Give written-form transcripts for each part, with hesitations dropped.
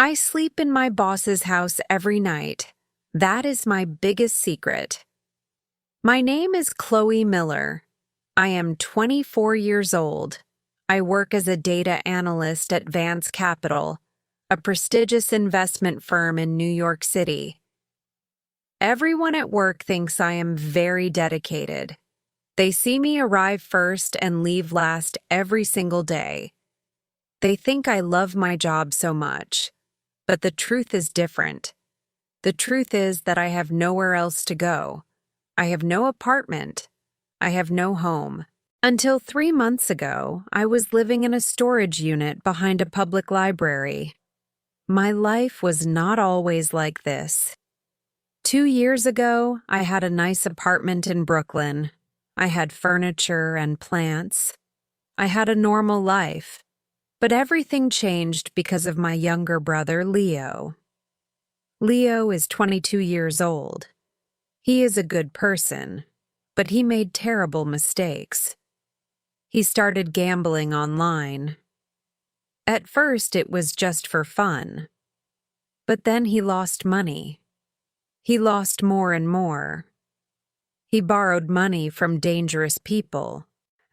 I sleep in my boss's house every night. That is my biggest secret. My name is Chloe Miller. I am 24 years old. I work as a data analyst at Vance Capital, a prestigious investment firm in New York City. Everyone at work thinks I am very dedicated. They see me arrive first and leave last every single day. They think I love my job so much. But the truth is different. The truth is that I have nowhere else to go. I have no apartment. I have no home. Until 3 months ago, I was living in a storage unit behind a public library. My life was not always like this. 2 years ago, I had a nice apartment in Brooklyn. I had furniture and plants. I had a normal life. But everything changed because of my younger brother, Leo. Leo is 22 years old. He is a good person, but he made terrible mistakes. He started gambling online. At first, it was just for fun. But then he lost money. He lost more and more. He borrowed money from dangerous people,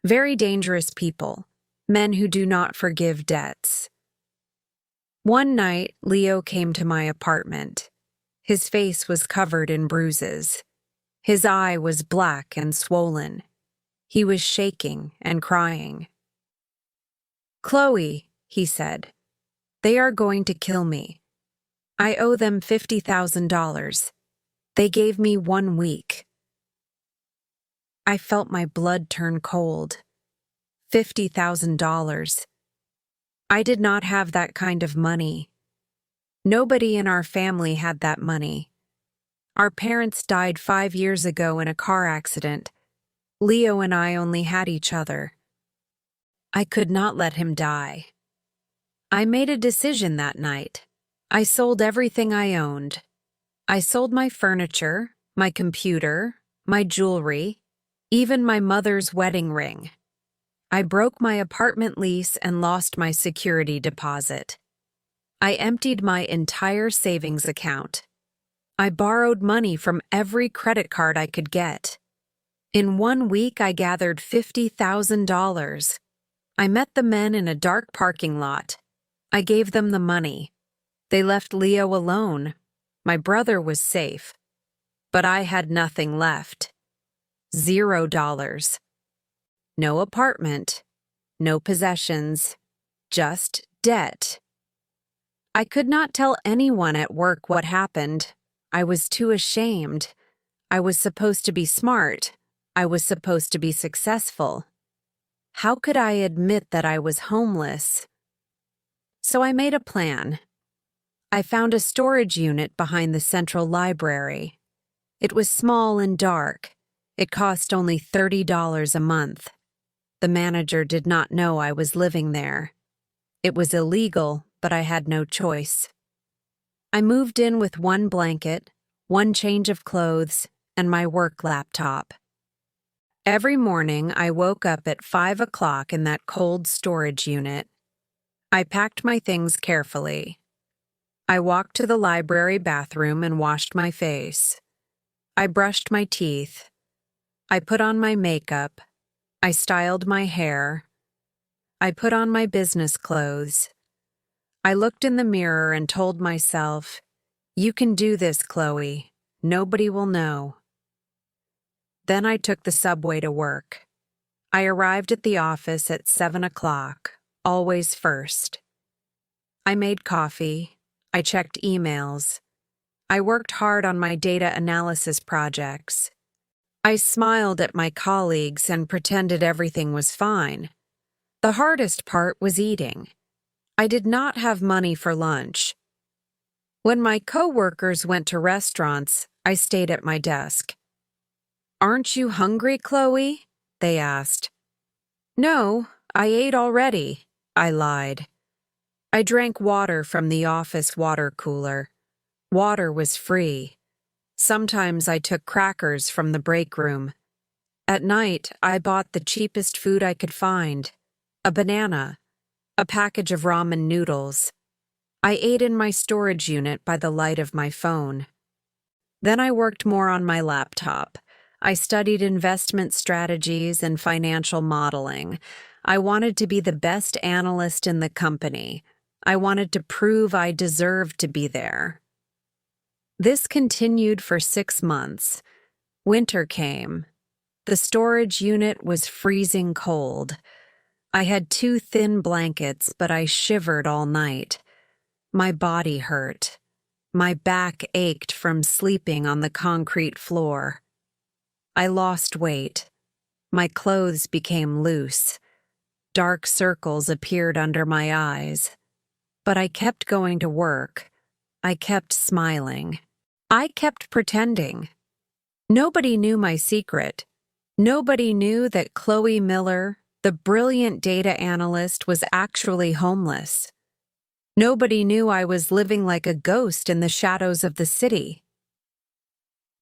very dangerous people. Men who do not forgive debts. One night, Leo came to my apartment. His face was covered in bruises. His eye was black and swollen. He was shaking and crying. "Chloe," he said, "they are going to kill me. I owe them $50,000. They gave me 1 week." I felt my blood turn cold. $50,000. I did not have that kind of money. Nobody in our family had that money. Our parents died 5 years ago in a car accident. Leo and I only had each other. I could not let him die. I made a decision that night. I sold everything I owned. I sold my furniture, my computer, my jewelry, even my mother's wedding ring. I broke my apartment lease and lost my security deposit. I emptied my entire savings account. I borrowed money from every credit card I could get. In 1 week, I gathered $50,000. I met the men in a dark parking lot. I gave them the money. They left Leo alone. My brother was safe. But I had nothing left. $0. No apartment, no possessions, just debt. I could not tell anyone at work what happened. I was too ashamed. I was supposed to be smart. I was supposed to be successful. How could I admit that I was homeless? So I made a plan. I found a storage unit behind the central library. It was small and dark. It cost only $30 a month. The manager did not know I was living there. It was illegal, but I had no choice. I moved in with 1 blanket, 1 change of clothes, and my work laptop. Every morning, I woke up at 5 o'clock in that cold storage unit. I packed my things carefully. I walked to the library bathroom and washed my face. I brushed my teeth. I put on my makeup. I styled my hair. I put on my business clothes. I looked in the mirror and told myself, "You can do this, Chloe. Nobody will know." Then I took the subway to work. I arrived at the office at 7 o'clock, always first. I made coffee. I checked emails. I worked hard on my data analysis projects. I smiled at my colleagues and pretended everything was fine. The hardest part was eating. I did not have money for lunch. When my coworkers went to restaurants, I stayed at my desk. "Aren't you hungry, Chloe?" they asked. "No, I ate already," I lied. I drank water from the office water cooler. Water was free. Sometimes I took crackers from the break room. At night, I bought the cheapest food I could find: a banana, a package of ramen noodles. I ate in my storage unit by the light of my phone. Then I worked more on my laptop. I studied investment strategies and financial modeling. I wanted to be the best analyst in the company. I wanted to prove I deserved to be there. This continued for 6 months. Winter came. The storage unit was freezing cold. I had 2 thin blankets, but I shivered all night. My body hurt. My back ached from sleeping on the concrete floor. I lost weight. My clothes became loose. Dark circles appeared under my eyes. But I kept going to work. I kept smiling. I kept pretending. Nobody knew my secret. Nobody knew that Chloe Miller, the brilliant data analyst, was actually homeless. Nobody knew I was living like a ghost in the shadows of the city.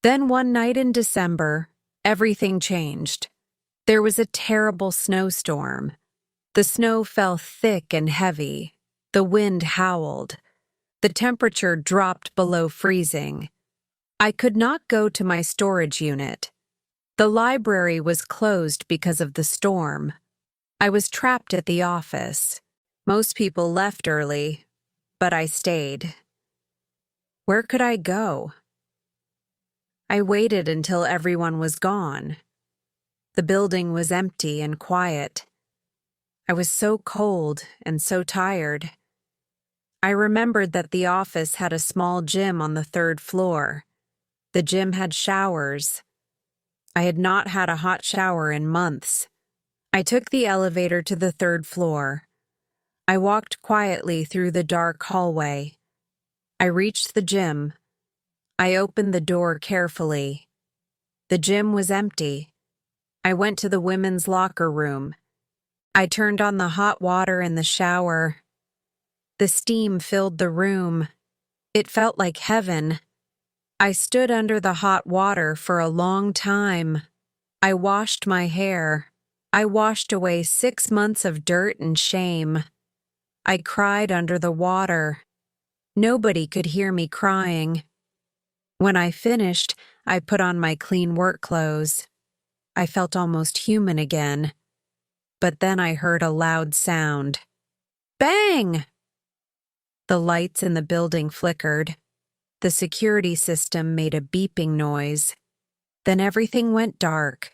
Then one night in December, everything changed. There was a terrible snowstorm. The snow fell thick and heavy. The wind howled. The temperature dropped below freezing. I could not go to my storage unit. The library was closed because of the storm. I was trapped at the office. Most people left early, but I stayed. Where could I go? I waited until everyone was gone. The building was empty and quiet. I was so cold and so tired. I remembered that the office had a small gym on the 3rd floor. The gym had showers. I had not had a hot shower in months. I took the elevator to the 3rd floor. I walked quietly through the dark hallway. I reached the gym. I opened the door carefully. The gym was empty. I went to the women's locker room. I turned on the hot water in the shower. The steam filled the room. It felt like heaven. I stood under the hot water for a long time. I washed my hair. I washed away 6 months of dirt and shame. I cried under the water. Nobody could hear me crying. When I finished, I put on my clean work clothes. I felt almost human again. But then I heard a loud sound. Bang! The lights in the building flickered. The security system made a beeping noise. Then everything went dark.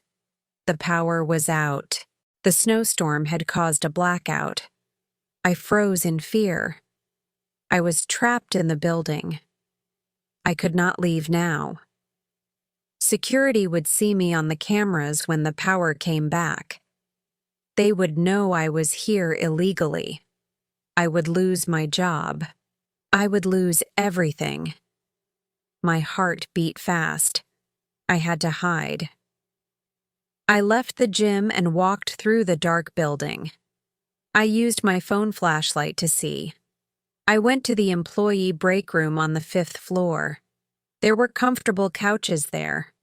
The power was out. The snowstorm had caused a blackout. I froze in fear. I was trapped in the building. I could not leave now. Security would see me on the cameras when the power came back. They would know I was here illegally. I would lose my job. I would lose everything. My heart beat fast. I had to hide. I left the gym and walked through the dark building. I used my phone flashlight to see. I went to the employee break room on the 5th floor. There were comfortable couches there.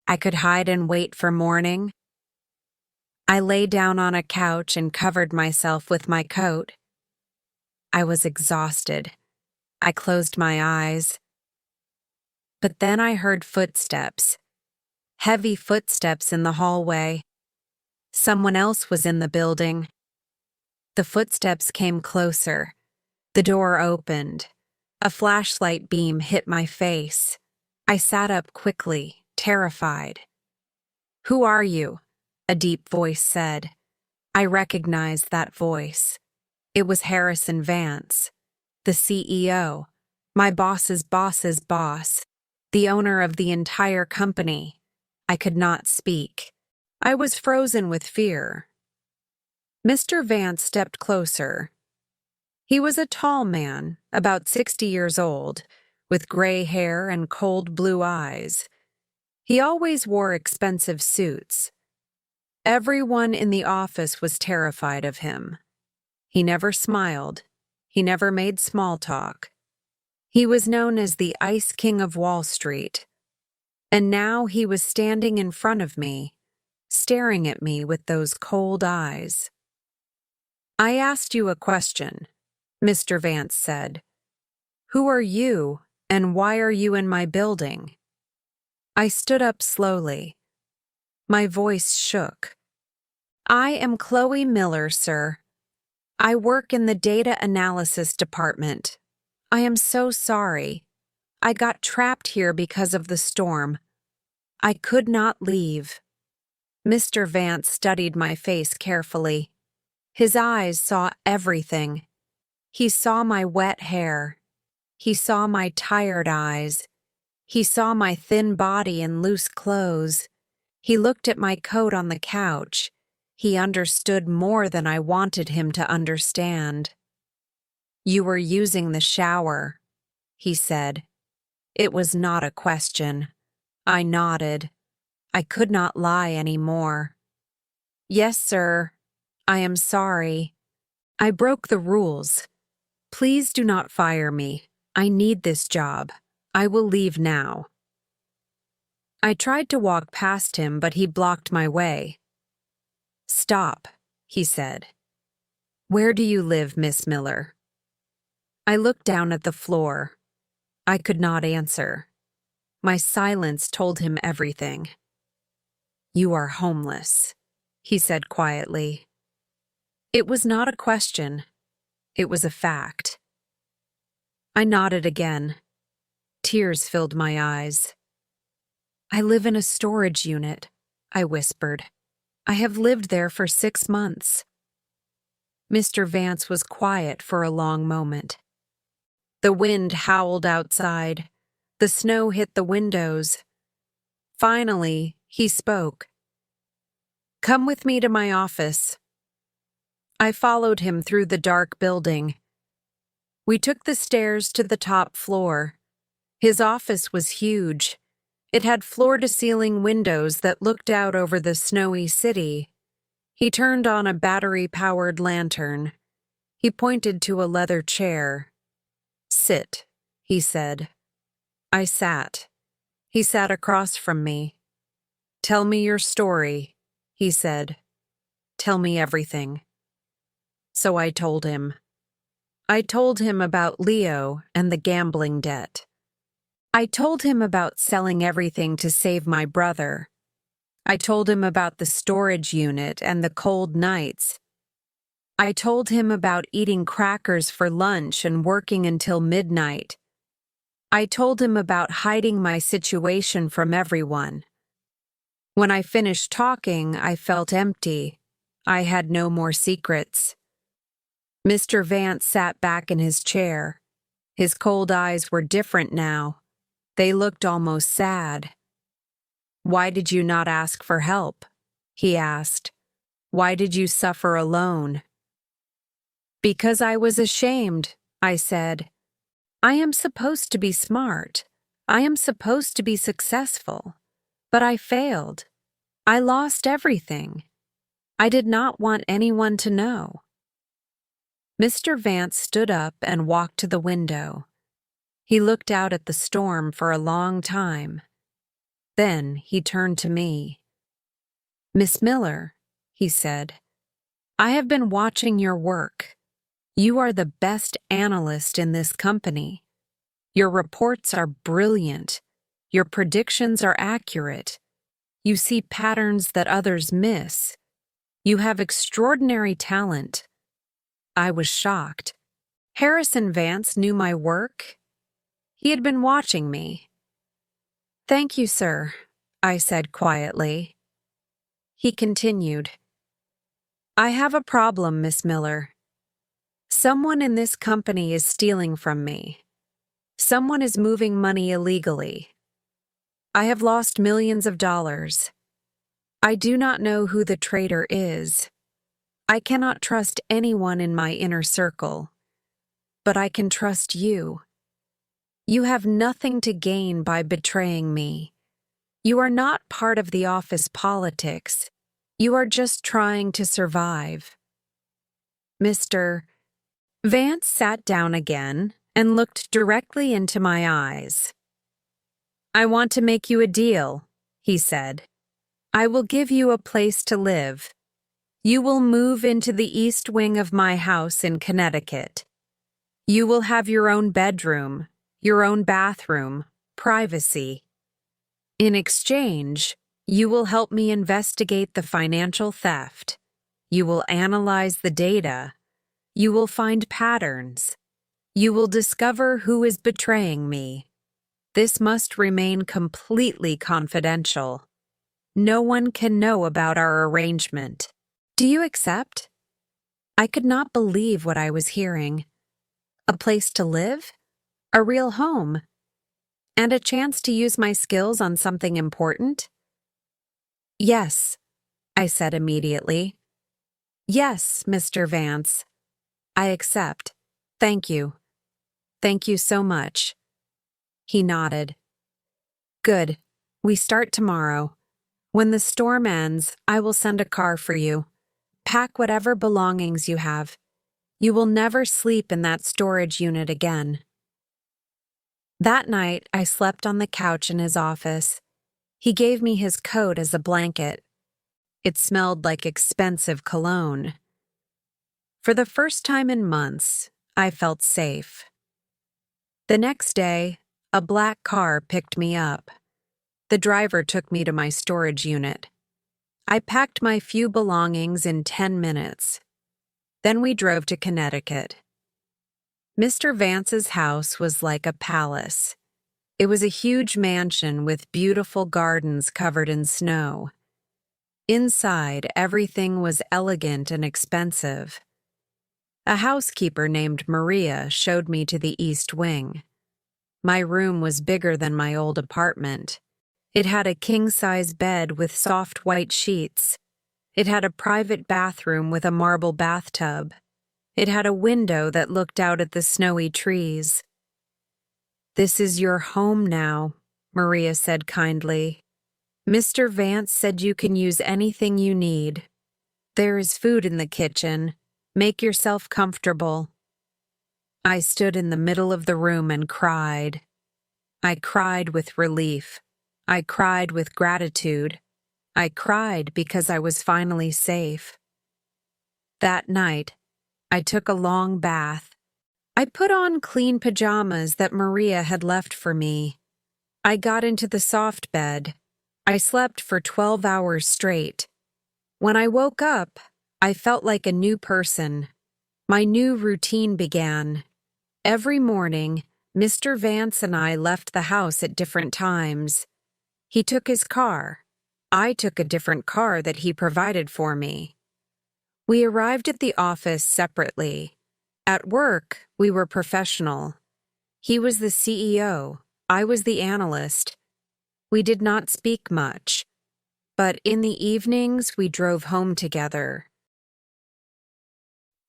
I could hide and wait for morning. I lay down on a couch and covered myself with my coat. I was exhausted. I closed my eyes. But then I heard footsteps. Heavy footsteps in the hallway. Someone else was in the building. The footsteps came closer. The door opened. A flashlight beam hit my face. I sat up quickly, terrified. "Who are you?" a deep voice said. I recognized that voice. It was Harrison Vance, the CEO, my boss's boss's boss, the owner of the entire company. I could not speak. I was frozen with fear. Mr. Vance stepped closer. He was a tall man, about 60 years old, with gray hair and cold blue eyes. He always wore expensive suits. Everyone in the office was terrified of him. He never smiled. He never made small talk. He was known as the Ice King of Wall Street. And now he was standing in front of me, staring at me with those cold eyes. "I asked you a question. Mr. Vance said. "Who are you, and why are you in my building?" I stood up slowly. My voice shook. "I am Chloe Miller, sir. I work in the data analysis department. I am so sorry. I got trapped here because of the storm. I could not leave." Mr. Vance studied my face carefully. His eyes saw everything. He saw my wet hair. He saw my tired eyes. He saw my thin body and loose clothes. He looked at my coat on the couch. He understood more than I wanted him to understand. "You were using the shower," he said. It was not a question. I nodded. I could not lie any more. "Yes, sir. I am sorry. I broke the rules. Please do not fire me. I need this job. I will leave now." I tried to walk past him, but he blocked my way. "Stop," he said. "Where do you live, Miss Miller?" I looked down at the floor. I could not answer. My silence told him everything. "You are homeless," he said quietly. It was not a question. It was a fact. I nodded again. Tears filled my eyes. "I live in a storage unit," I whispered. "I have lived there for 6 months." Mr. Vance was quiet for a long moment. The wind howled outside. The snow hit the windows. Finally, he spoke. "Come with me to my office." I followed him through the dark building. We took the stairs to the top floor. His office was huge. It had floor-to-ceiling windows that looked out over the snowy city. He turned on a battery-powered lantern. He pointed to a leather chair. "Sit," he said. I sat. He sat across from me. "Tell me your story," he said. "Tell me everything." So I told him. I told him about Leo and the gambling debt. I told him about selling everything to save my brother. I told him about the storage unit and the cold nights. I told him about eating crackers for lunch and working until midnight. I told him about hiding my situation from everyone. When I finished talking, I felt empty. I had no more secrets. Mr. Vance sat back in his chair. His cold eyes were different now. They looked almost sad. "Why did you not ask for help?" he asked. "Why did you suffer alone?" "Because I was ashamed," I said. "I am supposed to be smart. I am supposed to be successful. But I failed. I lost everything. I did not want anyone to know." Mr. Vance stood up and walked to the window. He looked out at the storm for a long time. Then he turned to me. "Miss Miller," he said, "I have been watching your work. You are the best analyst in this company. Your reports are brilliant. Your predictions are accurate. You see patterns that others miss. You have extraordinary talent." I was shocked. Harrison Vance knew my work. He had been watching me. "Thank you, sir," I said quietly. He continued. "I have a problem, Miss Miller. Someone in this company is stealing from me. Someone is moving money illegally. I have lost millions of dollars. I do not know who the traitor is. I cannot trust anyone in my inner circle. But I can trust you. You have nothing to gain by betraying me. You are not part of the office politics. You are just trying to survive." Mr. Vance sat down again and looked directly into my eyes. "I want to make you a deal," he said. "I will give you a place to live. You will move into the east wing of my house in Connecticut. You will have your own bedroom, your own bathroom, privacy. In exchange, you will help me investigate the financial theft. You will analyze the data. You will find patterns. You will discover who is betraying me. This must remain completely confidential. No one can know about our arrangement. Do you accept? I could not believe what I was hearing. A place to live? A real home? And a chance to use my skills on something important? Yes, I said immediately. Yes, Mr. Vance. I accept. Thank you. Thank you so much. He nodded. Good. We start tomorrow. When the storm ends, I will send a car for you. Pack whatever belongings you have. You will never sleep in that storage unit again. That night, I slept on the couch in his office. He gave me his coat as a blanket. It smelled like expensive cologne. For the first time in months, I felt safe. The next day, a black car picked me up. The driver took me to my storage unit. I packed my few belongings in 10 minutes. Then we drove to Connecticut. Mr. Vance's house was like a palace. It was a huge mansion with beautiful gardens covered in snow. Inside, everything was elegant and expensive. A housekeeper named Maria showed me to the east wing. My room was bigger than my old apartment. It had a king-size bed with soft white sheets. It had a private bathroom with a marble bathtub. It had a window that looked out at the snowy trees. "This is your home now," Maria said kindly. "Mr. Vance said you can use anything you need. There is food in the kitchen. Make yourself comfortable." I stood in the middle of the room and cried. I cried with relief. I cried with gratitude. I cried because I was finally safe. That night, I took a long bath. I put on clean pajamas that Maria had left for me. I got into the soft bed. I slept for 12 hours straight. When I woke up, I felt like a new person. My new routine began. Every morning, Mr. Vance and I left the house at different times. He took his car. I took a different car that he provided for me. We arrived at the office separately. At work, we were professional. He was the CEO. I was the analyst. We did not speak much, but in the evenings, we drove home together.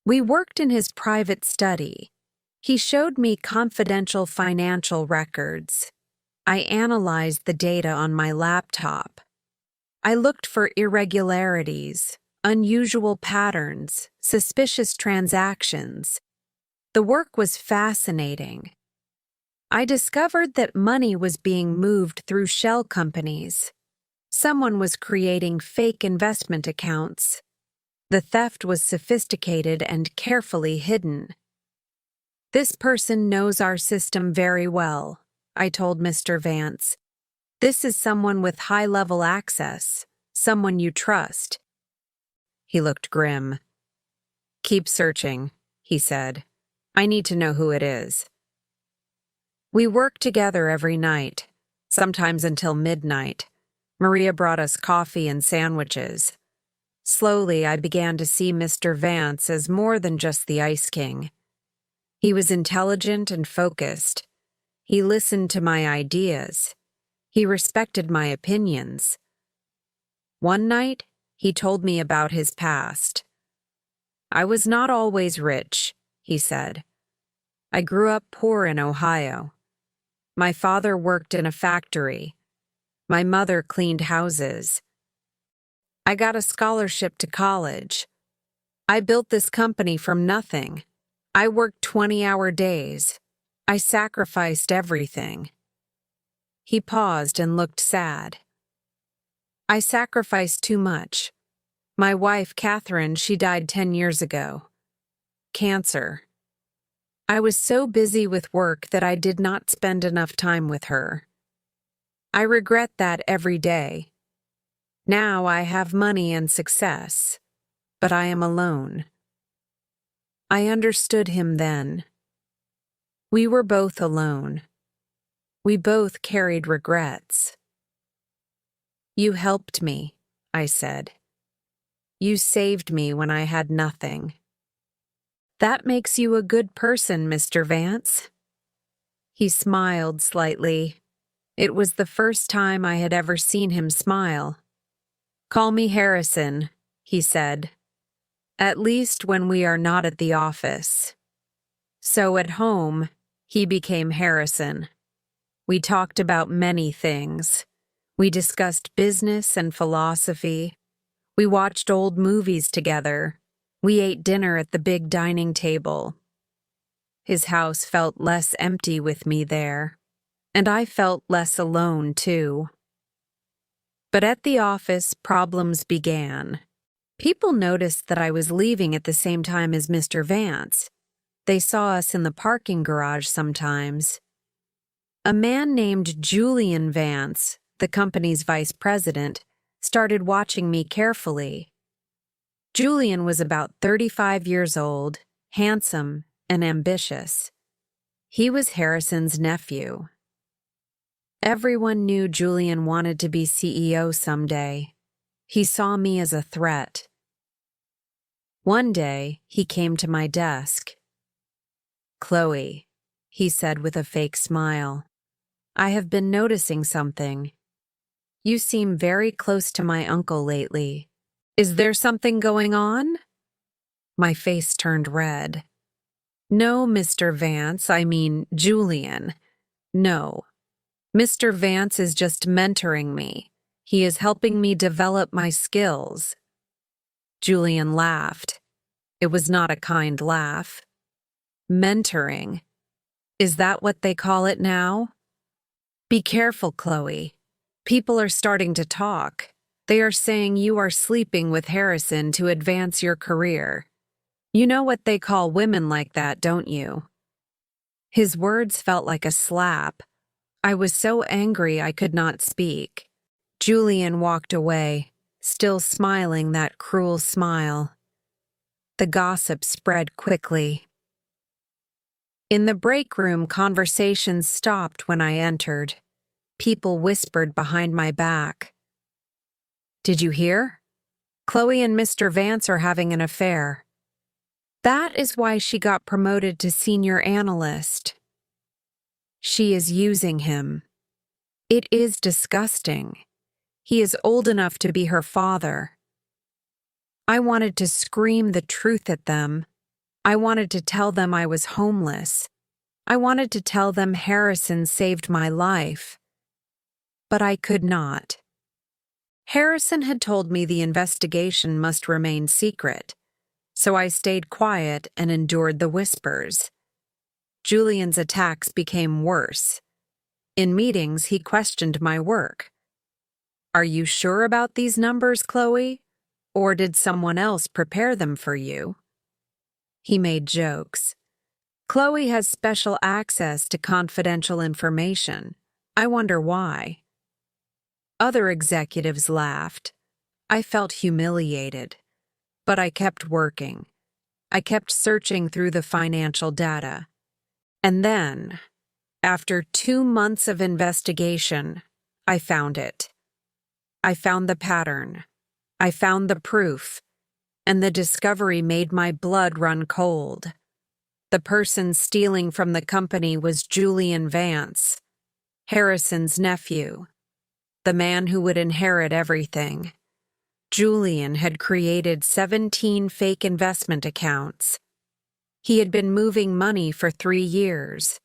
We worked in his private study. He showed me confidential financial records. I analyzed the data on my laptop. I looked for irregularities, unusual patterns, suspicious transactions. The work was fascinating. I discovered that money was being moved through shell companies. Someone was creating fake investment accounts. The theft was sophisticated and carefully hidden. "This person knows our system very well," I told Mr. Vance. "This is someone with high-level access, someone you trust." He looked grim. "Keep searching," he said. "I need to know who it is." We worked together every night, sometimes until midnight. Maria brought us coffee and sandwiches. Slowly, I began to see Mr. Vance as more than just the Ice King. He was intelligent and focused. He listened to my ideas. He respected my opinions. One night, he told me about his past. "I was not always rich," he said. "I grew up poor in Ohio. My father worked in a factory. My mother cleaned houses. I got a scholarship to college. I built this company from nothing. I worked 20-hour days. I sacrificed everything." He paused and looked sad. "I sacrificed too much. My wife, Catherine, she died 10 years ago. Cancer. I was so busy with work that I did not spend enough time with her. I regret that every day. Now I have money and success, but I am alone. I understood him then. We were both alone. We both carried regrets. You helped me, I said. You saved me when I had nothing. That makes you a good person, Mr. Vance. He smiled slightly. It was the first time I had ever seen him smile. Call me Harrison, he said. At least when we are not at the office. So at home, he became Harrison. We talked about many things. We discussed business and philosophy. We watched old movies together. We ate dinner at the big dining table. His house felt less empty with me there, and I felt less alone, too. But at the office, problems began. People noticed that I was leaving at the same time as Mr. Vance. They saw us in the parking garage sometimes. A man named Julian Vance, the company's vice president, started watching me carefully. Julian was about 35 years old, handsome, and ambitious. He was Harrison's nephew. Everyone knew Julian wanted to be CEO someday. He saw me as a threat. One day, he came to my desk. "Chloe," he said with a fake smile, "I have been noticing something. You seem very close to my uncle lately. Is there something going on?" My face turned red. "No, Mr. Vance, I mean Julian. No. Mr. Vance is just mentoring me. He is helping me develop my skills." Julian laughed. It was not a kind laugh. Mentoring. Is that what they call it now? Be careful, Chloe. People are starting to talk. They are saying you are sleeping with Harrison to advance your career. You know what they call women like that, don't you? His words felt like a slap. I was so angry I could not speak. Julian walked away, still smiling that cruel smile. The gossip spread quickly. In the break room, conversations stopped when I entered. People whispered behind my back. "Did you hear? Chloe and Mr. Vance are having an affair. That is why she got promoted to senior analyst. She is using him. It is disgusting. He is old enough to be her father." I wanted to scream the truth at them. I wanted to tell them I was homeless. I wanted to tell them Harrison saved my life. But I could not. Harrison had told me the investigation must remain secret, so I stayed quiet and endured the whispers. Julian's attacks became worse. In meetings, he questioned my work. "Are you sure about these numbers, Chloe? Or did someone else prepare them for you?" He made jokes. "Chloe has special access to confidential information. I wonder why." Other executives laughed. I felt humiliated. But I kept working. I kept searching through the financial data. And then, after 2 months of investigation, I found it. I found the pattern. I found the proof. And the discovery made my blood run cold. The person stealing from the company was Julian Vance, Harrison's nephew, the man who would inherit everything. Julian had created 17 fake investment accounts. He had been moving money for 3 years.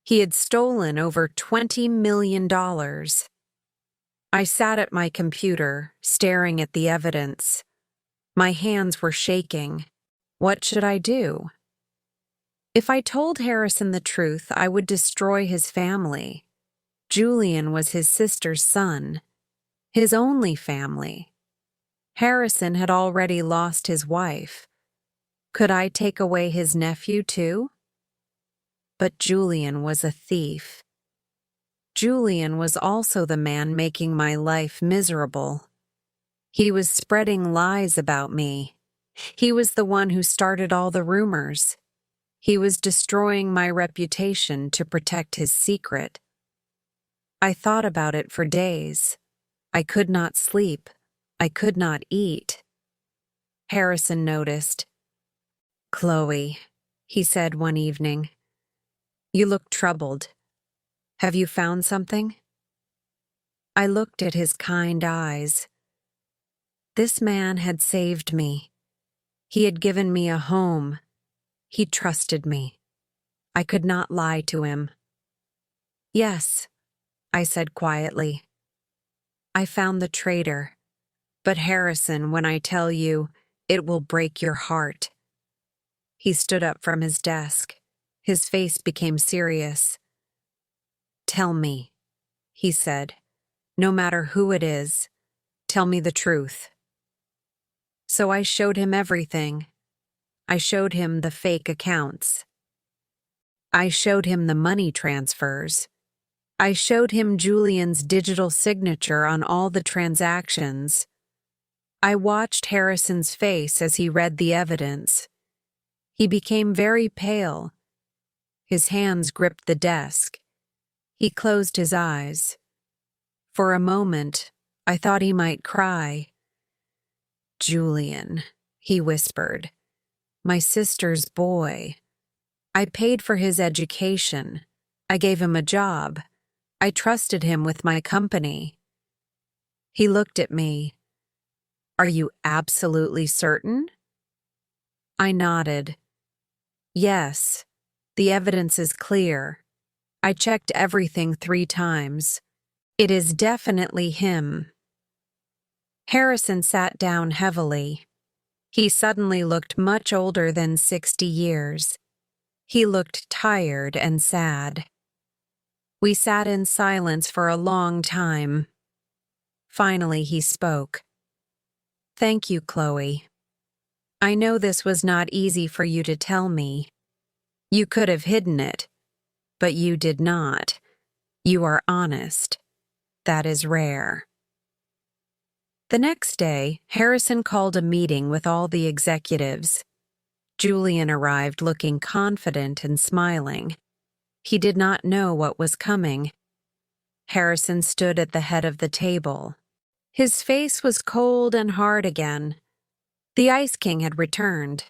He had stolen over $20 million. I sat at my computer, staring at the evidence. My hands were shaking. What should I do? If I told Harrison the truth, I would destroy his family. Julian was his sister's son, his only family. Harrison had already lost his wife. Could I take away his nephew too? But Julian was a thief. Julian was also the man making my life miserable. He was spreading lies about me. He was the one who started all the rumors. He was destroying my reputation to protect his secret. I thought about it for days. I could not sleep. I could not eat. Harrison noticed. "Chloe," he said one evening, "you look troubled. Have you found something?" I looked at his kind eyes. This man had saved me. He had given me a home. He trusted me. I could not lie to him. "Yes," I said quietly. "I found the traitor. But Harrison, when I tell you, it will break your heart." He stood up from his desk. His face became serious. "Tell me," he said. "No matter who it is, tell me the truth." So I showed him everything. I showed him the fake accounts. I showed him the money transfers. I showed him Julian's digital signature on all the transactions. I watched Harrison's face as he read the evidence. He became very pale. His hands gripped the desk. He closed his eyes. For a moment, I thought he might cry. "Julian," he whispered, "my sister's boy. I paid for his education. I gave him a job. I trusted him with my company." He looked at me. "Are you absolutely certain?" I nodded. "Yes, the evidence is clear. I checked everything 3 times. It is definitely him." Harrison sat down heavily. He suddenly looked much older than 60 years. He looked tired and sad. We sat in silence for a long time. Finally, he spoke. "Thank you, Chloe. I know this was not easy for you to tell me. You could have hidden it, but you did not. You are honest. That is rare." The next day, Harrison called a meeting with all the executives. Julian arrived looking confident and smiling. He did not know what was coming. Harrison stood at the head of the table. His face was cold and hard again. The Ice King had returned.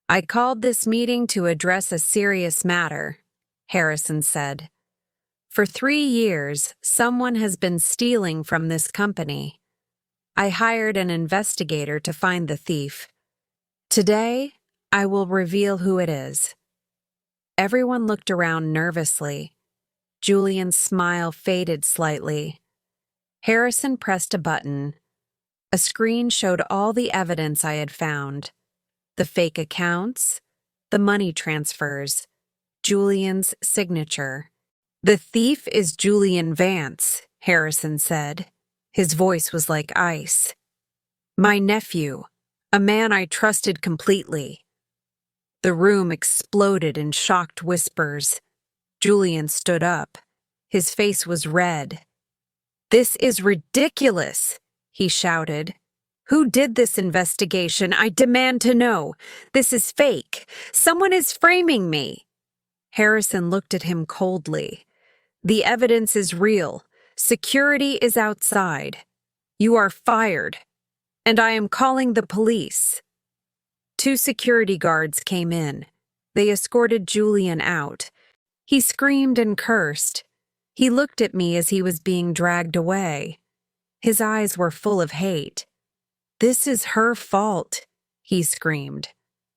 "I called this meeting to address a serious matter," Harrison said. "For 3 years, someone has been stealing from this company. I hired an investigator to find the thief. Today, I will reveal who it is." Everyone looked around nervously. Julian's smile faded slightly. Harrison pressed a button. A screen showed all the evidence I had found. The fake accounts, the money transfers, Julian's signature. "The thief is Julian Vance," Harrison said. His voice was like ice. "My nephew, a man I trusted completely." The room exploded in shocked whispers. Julian stood up. His face was red. "This is ridiculous," he shouted. "Who did this investigation? I demand to know. This is fake. Someone is framing me." Harrison looked at him coldly. "The evidence is real. Security is outside. You are fired, and I am calling the police." 2 security guards came in. They escorted Julian out. He screamed and cursed. He looked at me as he was being dragged away. His eyes were full of hate. "This is her fault," he screamed.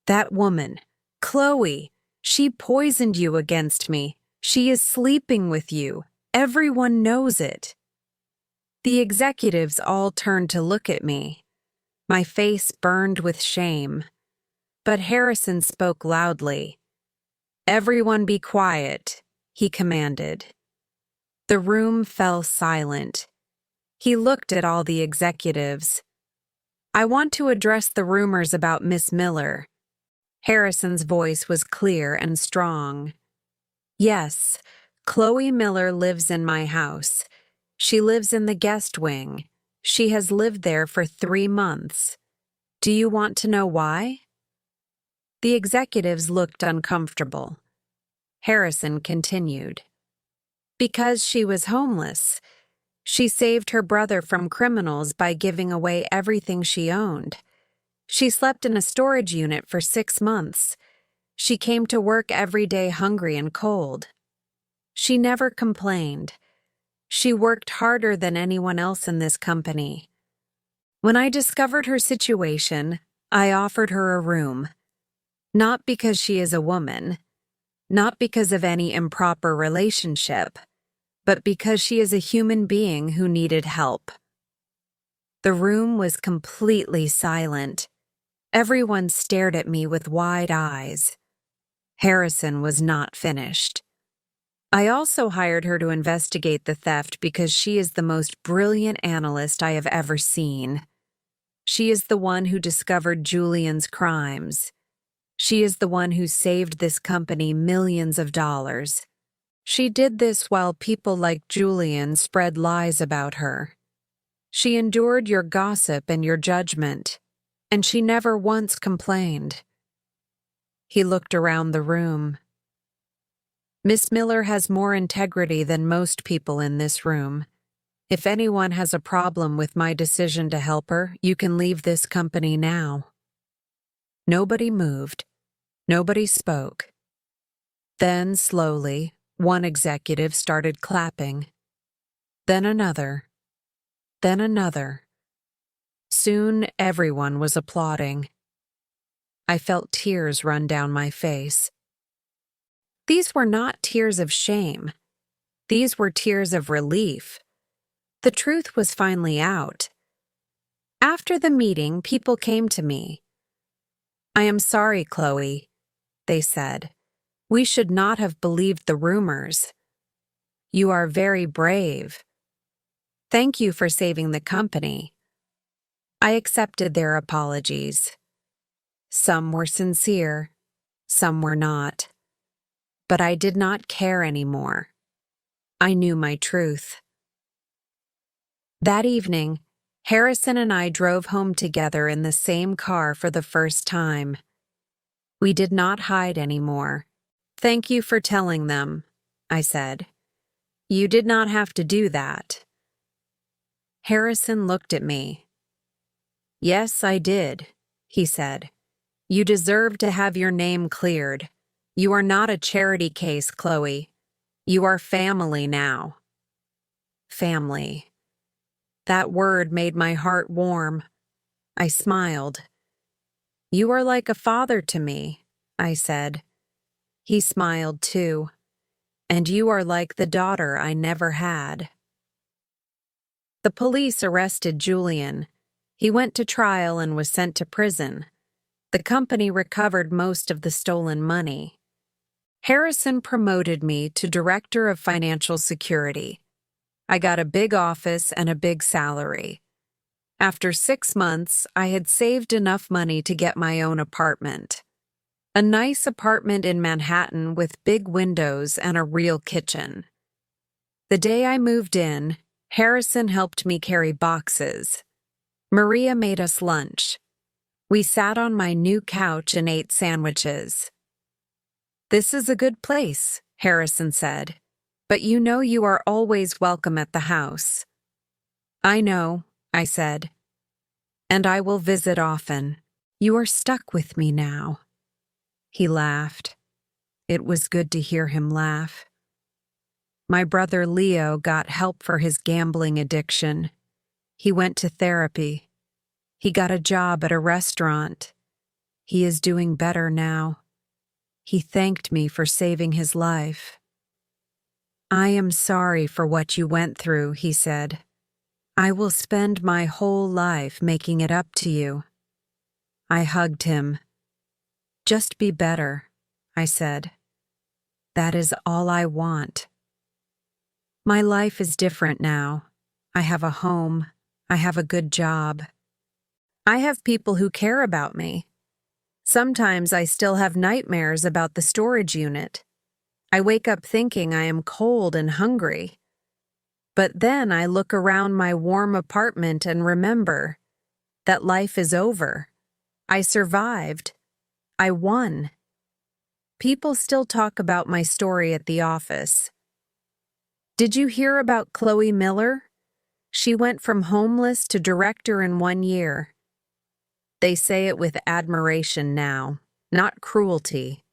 "That woman, Chloe, she poisoned you against me. She is sleeping with you. Everyone knows it." The executives all turned to look at me. My face burned with shame. But Harrison spoke loudly. "Everyone be quiet," he commanded. The room fell silent. He looked at all the executives. "I want to address the rumors about Miss Miller." Harrison's voice was clear and strong. Yes, Chloe Miller lives in my house. She lives in the guest wing. She has lived there for 3 months. Do you want to know why? The executives looked uncomfortable. Harrison continued. Because she was homeless. She saved her brother from criminals by giving away everything she owned. She slept in a storage unit for 6 months. She came to work every day hungry and cold. She never complained. She worked harder than anyone else in this company. When I discovered her situation, I offered her a room. Not because she is a woman, not because of any improper relationship, but because she is a human being who needed help. The room was completely silent. Everyone stared at me with wide eyes. Harrison was not finished. I also hired her to investigate the theft because she is the most brilliant analyst I have ever seen. She is the one who discovered Julian's crimes. She is the one who saved this company millions of dollars. She did this while people like Julian spread lies about her. She endured your gossip and your judgment, and she never once complained. He looked around the room. Miss Miller has more integrity than most people in this room. If anyone has a problem with my decision to help her, you can leave this company now. Nobody moved. Nobody spoke. Then, slowly, one executive started clapping. Then another. Then another. Soon everyone was applauding. I felt tears run down my face. These were not tears of shame. These were tears of relief. The truth was finally out. After the meeting, people came to me. "I am sorry, Chloe," they said. "We should not have believed the rumors. You are very brave. Thank you for saving the company." I accepted their apologies. Some were sincere, some were not. But I did not care anymore. I knew my truth. That evening, Harrison and I drove home together in the same car for the first time. We did not hide anymore. "Thank you for telling them," I said. "You did not have to do that." Harrison looked at me. "Yes, I did," he said. "You deserve to have your name cleared. You are not a charity case, Chloe. You are family now." Family. That word made my heart warm. I smiled. "You are like a father to me," I said. He smiled too. "And you are like the daughter I never had." The police arrested Julian. He went to trial and was sent to prison. The company recovered most of the stolen money. Harrison promoted me to Director of Financial Security. I got a big office and a big salary. After 6 months, I had saved enough money to get my own apartment. A nice apartment in Manhattan with big windows and a real kitchen. The day I moved in, Harrison helped me carry boxes. Maria made us lunch. We sat on my new couch and ate sandwiches. "This is a good place," Harrison said, "but you know you are always welcome at the house." "I know," I said, "and I will visit often. You are stuck with me now." He laughed. It was good to hear him laugh. My brother Leo got help for his gambling addiction. He went to therapy. He got a job at a restaurant. He is doing better now. He thanked me for saving his life. "I am sorry for what you went through," he said. "I will spend my whole life making it up to you." I hugged him. "Just be better," I said. "That is all I want." My life is different now. I have a home. I have a good job. I have people who care about me. Sometimes I still have nightmares about the storage unit. I wake up thinking I am cold and hungry. But then I look around my warm apartment and remember that life is over. I survived. I won. People still talk about my story at the office. Did you hear about Chloe Miller? She went from homeless to director in 1 year. They say it with admiration now, not cruelty.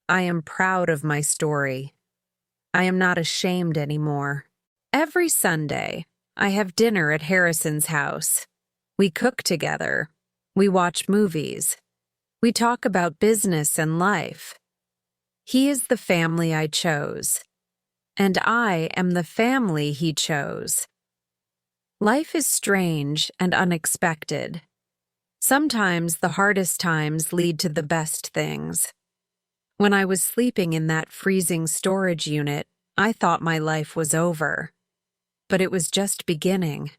I am proud of my story. I am not ashamed anymore. Every Sunday, I have dinner at Harrison's house. We cook together. We watch movies. We talk about business and life. He is the family I chose, and I am the family he chose. Life is strange and unexpected. Sometimes the hardest times lead to the best things. When I was sleeping in that freezing storage unit, I thought my life was over. But it was just beginning.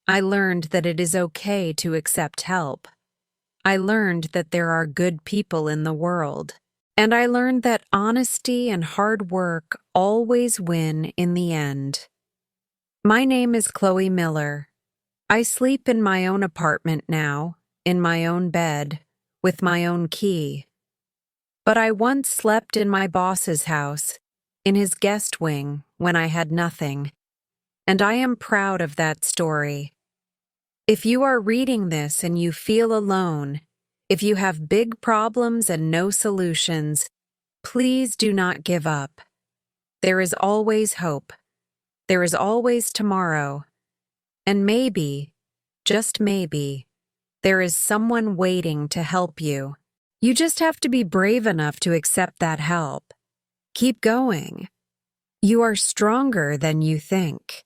I learned that it is okay to accept help. I learned that there are good people in the world. And I learned that honesty and hard work always win in the end. My name is Chloe Miller. I sleep in my own apartment now, in my own bed, with my own key. But I once slept in my boss's house, in his guest wing, when I had nothing. And I am proud of that story. If you are reading this and you feel alone, if you have big problems and no solutions, please do not give up. There is always hope. There is always tomorrow. And maybe, just maybe, there is someone waiting to help you. You just have to be brave enough to accept that help. Keep going. You are stronger than you think.